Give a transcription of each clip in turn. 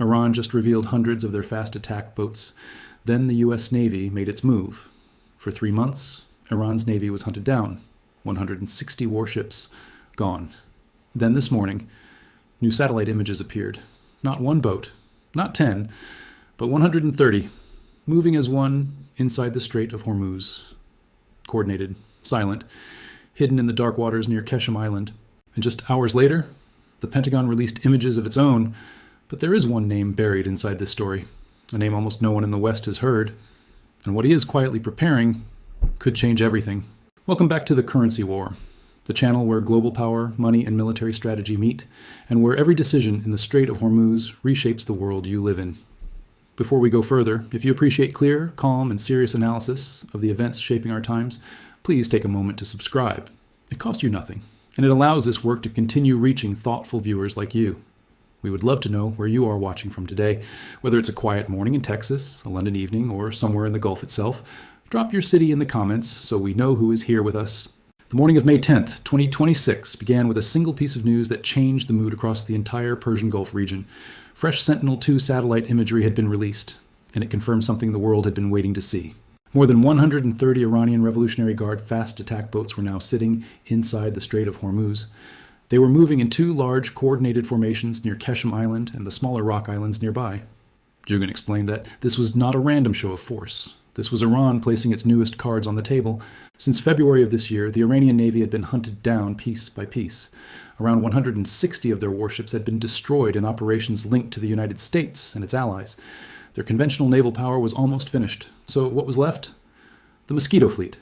Iran just revealed hundreds of their fast attack boats. Then the U.S. Navy made its move. For 3 months, Iran's Navy was hunted down. 160 warships gone. Then this morning, new satellite images appeared. Not one boat, not 10, but 130, moving as one inside the Strait of Hormuz. Coordinated, silent, hidden in the dark waters near Keshem Island. And just hours later, the Pentagon released images of its own, but there is one name buried inside this story, a name almost no one in the West has heard. And what he is quietly preparing could change everything. Welcome back to The Currency War, the channel where global power, money, and military strategy meet, and where every decision in the Strait of Hormuz reshapes the world you live in. Before we go further, if you appreciate clear, calm, and serious analysis of the events shaping our times, please take a moment to subscribe. It costs you nothing, and it allows this work to continue reaching thoughtful viewers like you. We would love to know where you are watching from today, whether it's a quiet morning in Texas, a London evening, or somewhere in the Gulf itself. Drop your city in the comments so we know who is here with us. The morning of May 10th, 2026 began with a single piece of news that changed the mood across the entire Persian Gulf region. Fresh Sentinel-2 satellite imagery had been released, and it confirmed something the world had been waiting to see. More than 130 Iranian Revolutionary Guard fast attack boats were now sitting inside the Strait of Hormuz. They were moving in 2 large coordinated formations near Keshem Island and the smaller rock islands nearby. Jugan explained that this was not a random show of force. This was Iran placing its newest cards on the table. Since February of this year, the Iranian Navy had been hunted down piece by piece. Around 160 of their warships had been destroyed in operations linked to the United States and its allies. Their conventional naval power was almost finished. So what was left? The Mosquito fleet.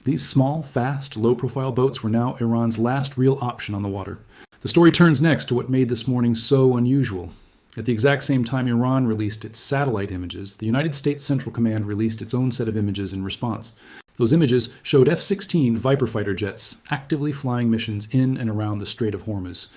These small, fast, low-profile boats were now Iran's last real option on the water. The story turns next to what made this morning so unusual. At the exact same time Iran released its satellite images, the United States Central Command released its own set of images in response. Those images showed F-16 Viper fighter jets actively flying missions in and around the Strait of Hormuz.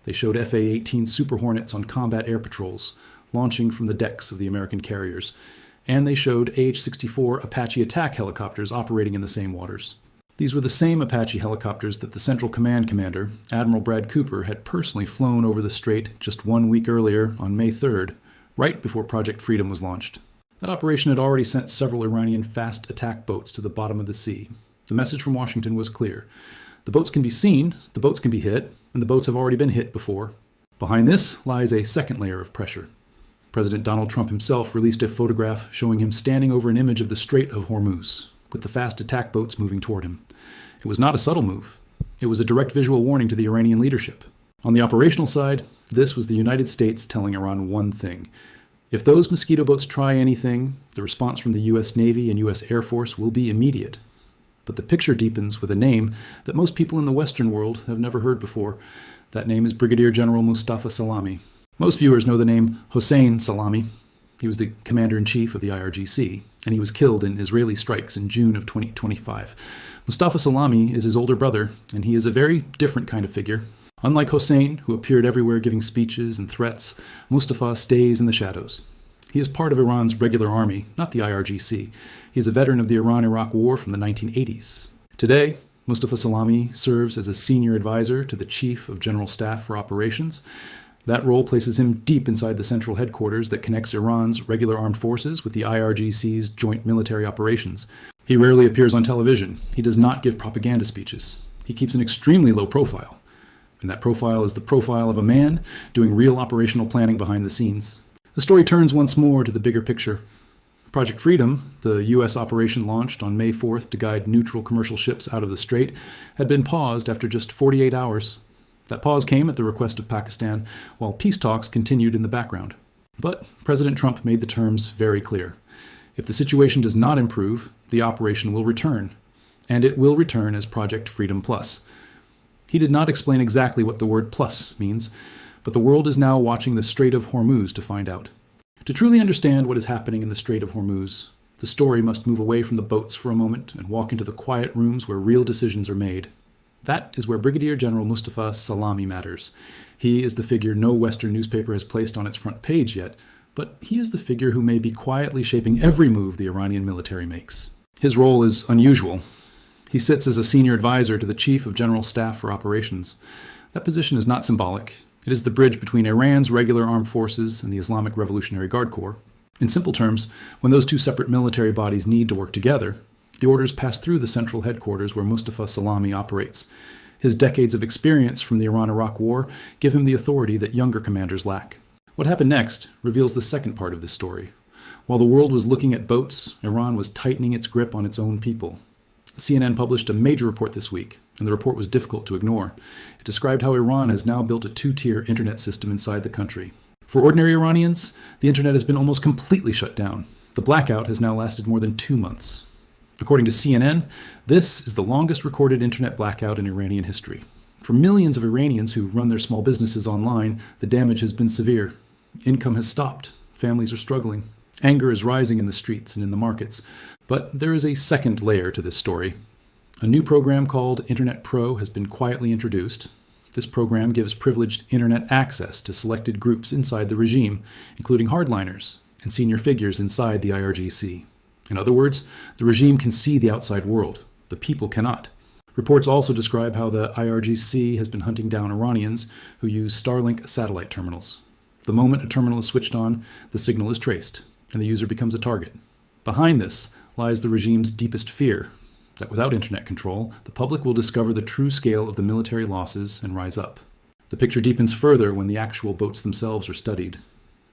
They showed FA-18 Super Hornets on combat air patrols, launching from the decks of the American carriers. And they showed AH-64 Apache attack helicopters operating in the same waters. These were the same Apache helicopters that the Central Command commander, Admiral Brad Cooper, had personally flown over the strait just 1 week earlier on May 3rd, right before Project Freedom was launched. That operation had already sent several Iranian fast attack boats to the bottom of the sea. The message from Washington was clear. The boats can be seen, the boats can be hit, and the boats have already been hit before. Behind this lies a second layer of pressure. President Donald Trump himself released a photograph showing him standing over an image of the Strait of Hormuz, with the fast attack boats moving toward him. It was not a subtle move. It was a direct visual warning to the Iranian leadership. On the operational side, this was the United States telling Iran one thing. If those Mosquito boats try anything, the response from the U.S. Navy and U.S. Air Force will be immediate. But the picture deepens with a name that most people in the Western world have never heard before. That name is Brigadier General Mustafa Salami. Most viewers know the name Hossein Salami. He was the commander-in-chief of the IRGC, and he was killed in Israeli strikes in June of 2025. Mustafa Salami is his older brother, and he is a very different kind of figure. Unlike Hossein, who appeared everywhere giving speeches and threats, Mustafa stays in the shadows. He is part of Iran's regular army, not the IRGC. He is a veteran of the Iran-Iraq War from the 1980s. Today, Mustafa Salami serves as a senior advisor to the Chief of General Staff for Operations. That role places him deep inside the central headquarters that connects Iran's regular armed forces with the IRGC's joint military operations. He rarely appears on television. He does not give propaganda speeches. He keeps an extremely low profile. And that profile is the profile of a man doing real operational planning behind the scenes. The story turns once more to the bigger picture. Project Freedom, the U.S. operation launched on May 4th to guide neutral commercial ships out of the strait, had been paused after just 48 hours. That pause came at the request of Pakistan, while peace talks continued in the background. But President Trump made the terms very clear. If the situation does not improve, the operation will return. And it will return as Project Freedom Plus. He did not explain exactly what the word plus means, but the world is now watching the Strait of Hormuz to find out. To truly understand what is happening in the Strait of Hormuz, the story must move away from the boats for a moment and walk into the quiet rooms where real decisions are made. That is where Brigadier General Mustafa Salami matters. He is the figure no Western newspaper has placed on its front page yet, but he is the figure who may be quietly shaping every move the Iranian military makes. His role is unusual. He sits as a senior advisor to the Chief of General Staff for Operations. That position is not symbolic. It is the bridge between Iran's regular armed forces and the Islamic Revolutionary Guard Corps. In simple terms, when those two separate military bodies need to work together, the orders pass through the central headquarters where Mustafa Salami operates. His decades of experience from the Iran-Iraq War give him the authority that younger commanders lack. What happened next reveals the second part of this story. While the world was looking at boats, Iran was tightening its grip on its own people. CNN published a major report this week, and the report was difficult to ignore. It described how Iran has now built a two-tier internet system inside the country. For ordinary Iranians, the internet has been almost completely shut down. The blackout has now lasted more than 2 months. According to CNN, this is the longest recorded internet blackout in Iranian history. For millions of Iranians who run their small businesses online, the damage has been severe. Income has stopped. Families are struggling. Anger is rising in the streets and in the markets. But there is a second layer to this story. A new program called Internet Pro has been quietly introduced. This program gives privileged internet access to selected groups inside the regime, including hardliners and senior figures inside the IRGC. In other words, the regime can see the outside world. The people cannot. Reports also describe how the IRGC has been hunting down Iranians who use Starlink satellite terminals. The moment a terminal is switched on, the signal is traced, and the user becomes a target. Behind this lies the regime's deepest fear, that without internet control, the public will discover the true scale of the military losses and rise up. The picture deepens further when the actual boats themselves are studied.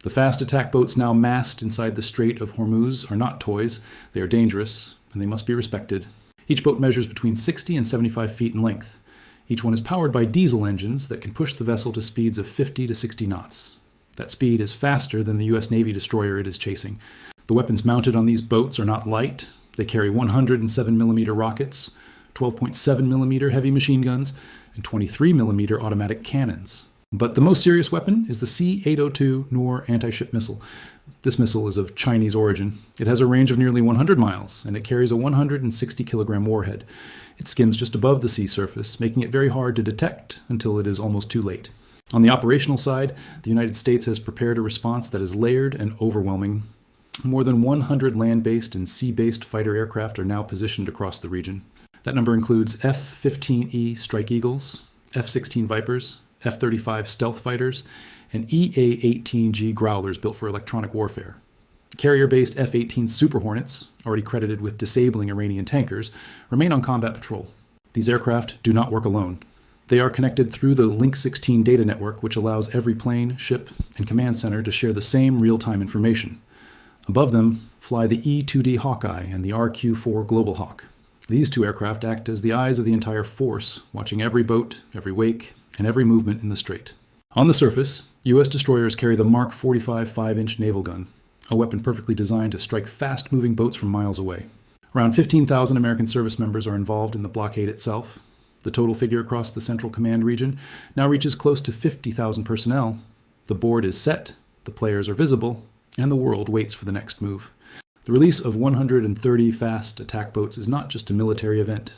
The fast attack boats now massed inside the Strait of Hormuz are not toys. They are dangerous, and they must be respected. Each boat measures between 60 and 75 feet in length. Each one is powered by diesel engines that can push the vessel to speeds of 50 to 60 knots. That speed is faster than the U.S. Navy destroyer it is chasing. The weapons mounted on these boats are not light. They carry 107mm rockets, 12.7mm heavy machine guns, and 23mm automatic cannons. But the most serious weapon is the C-802 Noor anti-ship missile. This missile is of Chinese origin. It has a range of nearly 100 miles, and it carries a 160-kilogram warhead. It skims just above the sea surface, making it very hard to detect until it is almost too late. On the operational side, the United States has prepared a response that is layered and overwhelming. More than 100 land-based and sea-based fighter aircraft are now positioned across the region. That number includes F-15E Strike Eagles, F-16 Vipers, F-35 stealth fighters, and EA-18G Growlers built for electronic warfare. Carrier-based F-18 Super Hornets, already credited with disabling Iranian tankers, remain on combat patrol. These aircraft do not work alone. They are connected through the Link 16 data network, which allows every plane, ship, and command center to share the same real-time information. Above them fly the E-2D Hawkeye and the RQ-4 Global Hawk. These two aircraft act as the eyes of the entire force, watching every boat, every wake, and every movement in the strait. On the surface, U.S. destroyers carry the Mark 45 5-inch naval gun, a weapon perfectly designed to strike fast-moving boats from miles away. Around 15,000 American service members are involved in the blockade itself. The total figure across the Central Command region now reaches close to 50,000 personnel. The board is set, the players are visible, and the world waits for the next move. The release of 130 fast attack boats is not just a military event.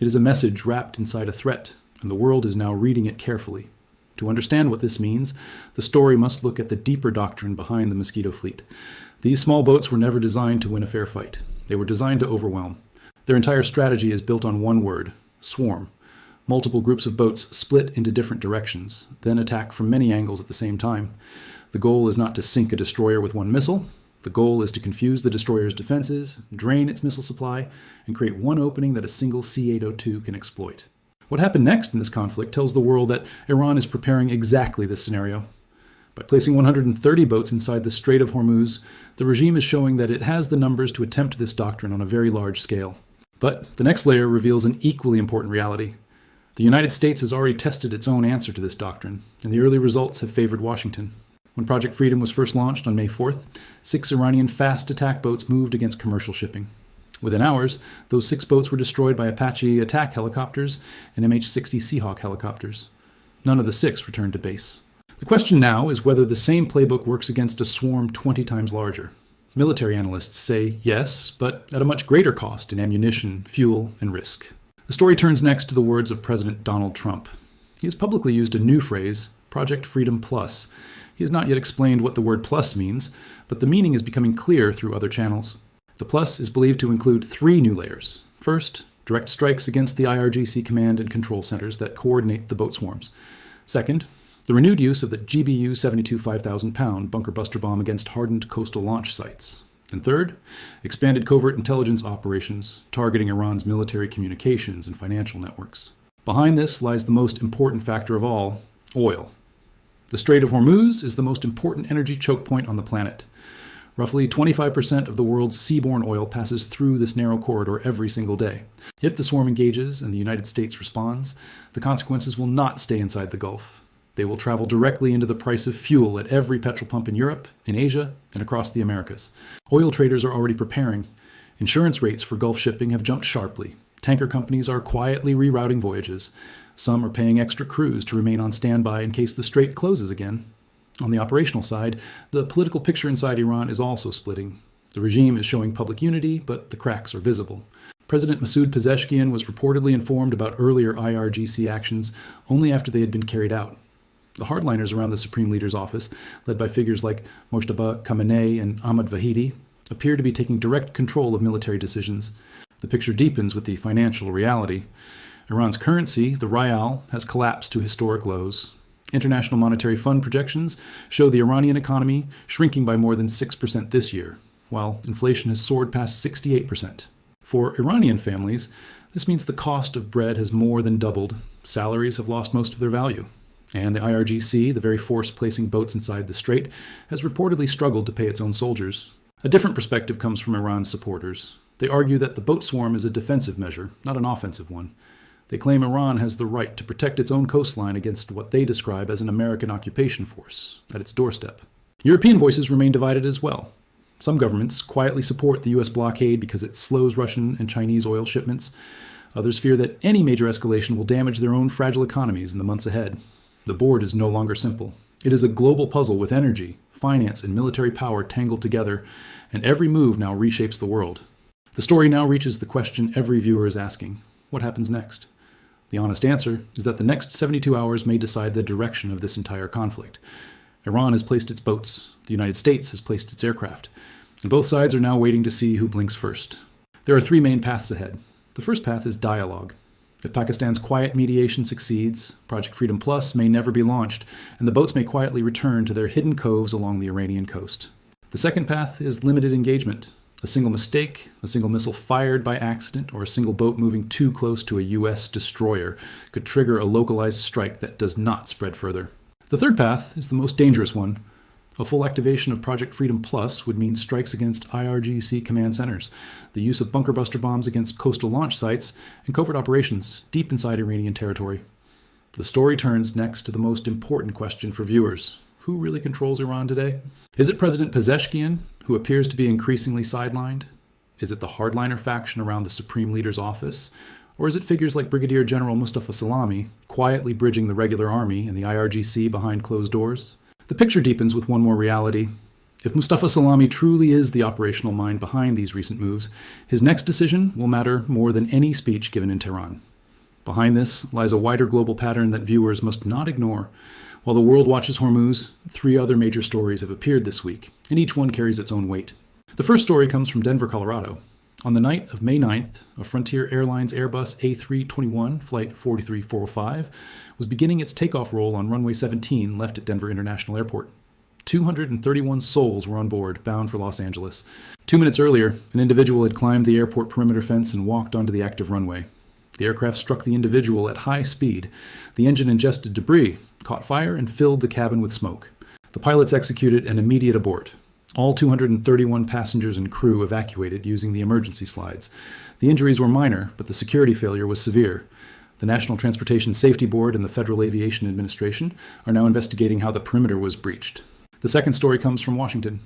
It is a message wrapped inside a threat, and the world is now reading it carefully. To understand what this means, the story must look at the deeper doctrine behind the Mosquito fleet. These small boats were never designed to win a fair fight. They were designed to overwhelm. Their entire strategy is built on one word: swarm. Multiple groups of boats split into different directions, then attack from many angles at the same time. The goal is not to sink a destroyer with one missile. The goal is to confuse the destroyer's defenses, drain its missile supply, and create one opening that a single C-802 can exploit. What happened next in this conflict tells the world that Iran is preparing exactly this scenario. By placing 130 boats inside the Strait of Hormuz, the regime is showing that it has the numbers to attempt this doctrine on a very large scale. But the next layer reveals an equally important reality. The United States has already tested its own answer to this doctrine, and the early results have favored Washington. When Project Freedom was first launched on May 4th, 6 Iranian fast attack boats moved against commercial shipping. Within hours, those 6 boats were destroyed by Apache attack helicopters and MH-60 Seahawk helicopters. None of the 6 returned to base. The question now is whether the same playbook works against a swarm 20 times larger. Military analysts say yes, but at a much greater cost in ammunition, fuel, and risk. The story turns next to the words of President Donald Trump. He has publicly used a new phrase, Project Freedom Plus. He has not yet explained what the word plus means, but the meaning is becoming clear through other channels. The plus is believed to include 3 new layers. First, direct strikes against the IRGC command and control centers that coordinate the boat swarms. Second, The renewed use of the GBU-72 5,000-pound bunker buster bomb against hardened coastal launch sites. And third, expanded covert intelligence operations targeting Iran's military communications and financial networks. Behind this lies the most important factor of all, oil. The Strait of Hormuz is the most important energy choke point on the planet. Roughly 25% of the world's seaborne oil passes through this narrow corridor every single day. If the swarm engages and the United States responds, the consequences will not stay inside the Gulf. They will travel directly into the price of fuel at every petrol pump in Europe, in Asia, and across the Americas. Oil traders are already preparing. Insurance rates for Gulf shipping have jumped sharply. Tanker companies are quietly rerouting voyages. Some are paying extra crews to remain on standby in case the strait closes again. On the operational side, the political picture inside Iran is also splitting. The regime is showing public unity, but the cracks are visible. President Masoud Pezeshkian was reportedly informed about earlier IRGC actions only after they had been carried out. The hardliners around the Supreme Leader's office, led by figures like Mojtaba Khamenei and Ahmad Vahidi, appear to be taking direct control of military decisions. The picture deepens with the financial reality. Iran's currency, the rial, has collapsed to historic lows. International Monetary Fund projections show the Iranian economy shrinking by more than 6% this year, while inflation has soared past 68%. For Iranian families, this means the cost of bread has more than doubled. Salaries have lost most of their value. And the IRGC, the very force placing boats inside the strait, has reportedly struggled to pay its own soldiers. A different perspective comes from Iran's supporters. They argue that the boat swarm is a defensive measure, not an offensive one. They claim Iran has the right to protect its own coastline against what they describe as an American occupation force at its doorstep. European voices remain divided as well. Some governments quietly support the U.S. blockade because it slows Russian and Chinese oil shipments. Others fear that any major escalation will damage their own fragile economies in the months ahead. The board is no longer simple. It is a global puzzle with energy, finance, and military power tangled together, and every move now reshapes the world. The story now reaches the question every viewer is asking: what happens next? The honest answer is that the next 72 hours may decide the direction of this entire conflict. Iran has placed its boats, the United States has placed its aircraft, and both sides are now waiting to see who blinks first. There are three main paths ahead. The first path is dialogue. If Pakistan's quiet mediation succeeds, Project Freedom Plus may never be launched, and the boats may quietly return to their hidden coves along the Iranian coast. The second path is limited engagement. A single mistake, a single missile fired by accident, or a single boat moving too close to a U.S. destroyer could trigger a localized strike that does not spread further. The third path is the most dangerous one. A full activation of Project Freedom Plus would mean strikes against IRGC command centers, the use of bunker buster bombs against coastal launch sites, and covert operations deep inside Iranian territory. The story turns next to the most important question for viewers. Who really controls Iran today? Is it President Pezeshkian, who appears to be increasingly sidelined? Is it the hardliner faction around the Supreme Leader's office? Or is it figures like Brigadier General Mustafa Salami, quietly bridging the regular army and the IRGC behind closed doors? The picture deepens with one more reality. If Mustafa Salami truly is the operational mind behind these recent moves, his next decision will matter more than any speech given in Tehran. Behind this lies a wider global pattern that viewers must not ignore. While the world watches Hormuz, three other major stories have appeared this week, and each one carries its own weight. The first story comes from Denver, Colorado. On the night of May 9th, a Frontier Airlines Airbus A321 Flight 43405 was beginning its takeoff roll on runway 17 left at Denver International Airport. 231 souls were on board, bound for Los Angeles. 2 minutes earlier, an individual had climbed the airport perimeter fence and walked onto the active runway. The aircraft struck the individual at high speed. The engine ingested debris, caught fire, and filled the cabin with smoke. The pilots executed an immediate abort. All 231 passengers and crew evacuated using the emergency slides. The injuries were minor, but the security failure was severe. The National Transportation Safety Board and the Federal Aviation Administration are now investigating how the perimeter was breached. The second story comes from Washington.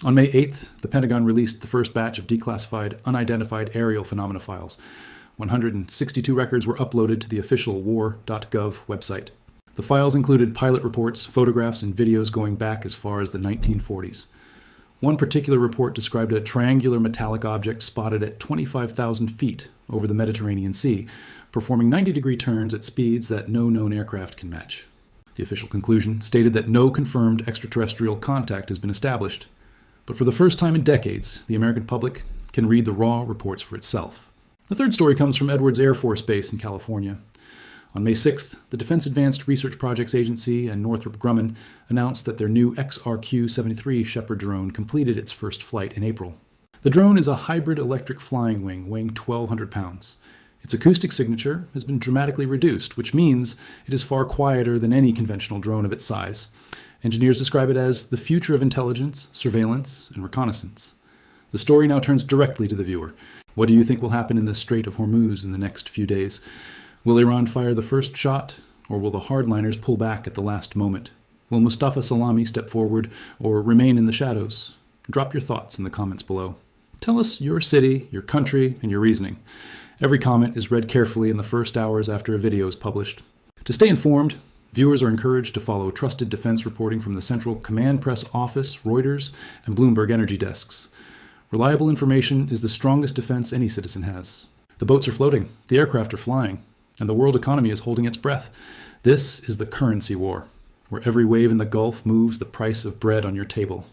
On May 8th, the Pentagon released the first batch of declassified, unidentified aerial phenomena files. 162 records were uploaded to the official war.gov website. The files included pilot reports, photographs, and videos going back as far as the 1940s. One particular report described a triangular metallic object spotted at 25,000 feet over the Mediterranean Sea, performing 90-degree turns at speeds that no known aircraft can match. The official conclusion stated that no confirmed extraterrestrial contact has been established. But for the first time in decades, the American public can read the raw reports for itself. The third story comes from Edwards Air Force Base in California. On May 6th, the Defense Advanced Research Projects Agency and Northrop Grumman announced that their new XRQ-73 Shepherd drone completed its first flight in April. The drone is a hybrid electric flying wing weighing 1,200 pounds. Its acoustic signature has been dramatically reduced, which means it is far quieter than any conventional drone of its size. Engineers describe it as the future of intelligence, surveillance, and reconnaissance. The story now turns directly to the viewer. What do you think will happen in the Strait of Hormuz in the next few days? Will Iran fire the first shot, or will the hardliners pull back at the last moment? Will Mustafa Salami step forward, or remain in the shadows? Drop your thoughts in the comments below. Tell us your city, your country, and your reasoning. Every comment is read carefully in the first hours after a video is published. To stay informed, viewers are encouraged to follow trusted defense reporting from the Central Command Press Office, Reuters, and Bloomberg Energy desks. Reliable information is the strongest defense any citizen has. The boats are floating, the aircraft are flying, and the world economy is holding its breath. This is the currency war, where every wave in the Gulf moves the price of bread on your table.